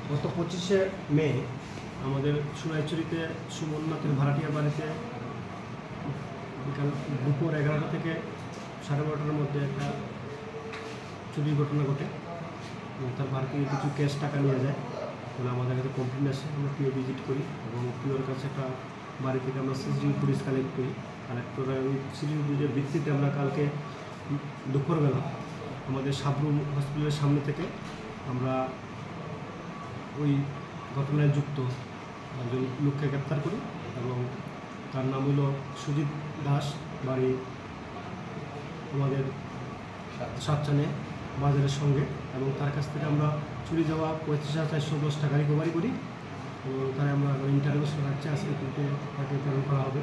গত 25শে মে আমাদের সোনাইছড়িতে সুমননাথের ভাড়াটিয়া বাড়িতে বিকাল দুপুর 11টা থেকে 12:30টার মধ্যে একটা চুরির ঘটনা ঘটে। তার ভাড়াটিয়া কিছু ক্যাশ টাকা নিয়ে যায় বলে আমাদের কাছে কমপ্লেন আসে। আমরা পিও ভিজিট করি এবং পিওর কাছে একটা বাড়ি থেকে আমরা সিসিটিভি ফুটেজ কালেক্ট করি। কালেক্ট করে সিসিটিভি ফুটেজের ভিত্তিতে আমরা কালকে দুপুরবেলা আমাদের সাবরুম হসপিটালের সামনে থেকে আমরা ওই ঘটনায় যুক্ত একজন লোককে গ্রেপ্তার করি এবং তার নাম হলো সুজিত দাস, বাড়ি আমাদের সাতচানে বাজারের সঙ্গে। এবং তার কাছ থেকে আমরা চুরি যাওয়া 35,410 টাকা রিকভারি করি এবং তারা আমরা ইন্টারভিউ রাখছি। আজকে কিন্তু তাকে প্রেরণ করা হবে।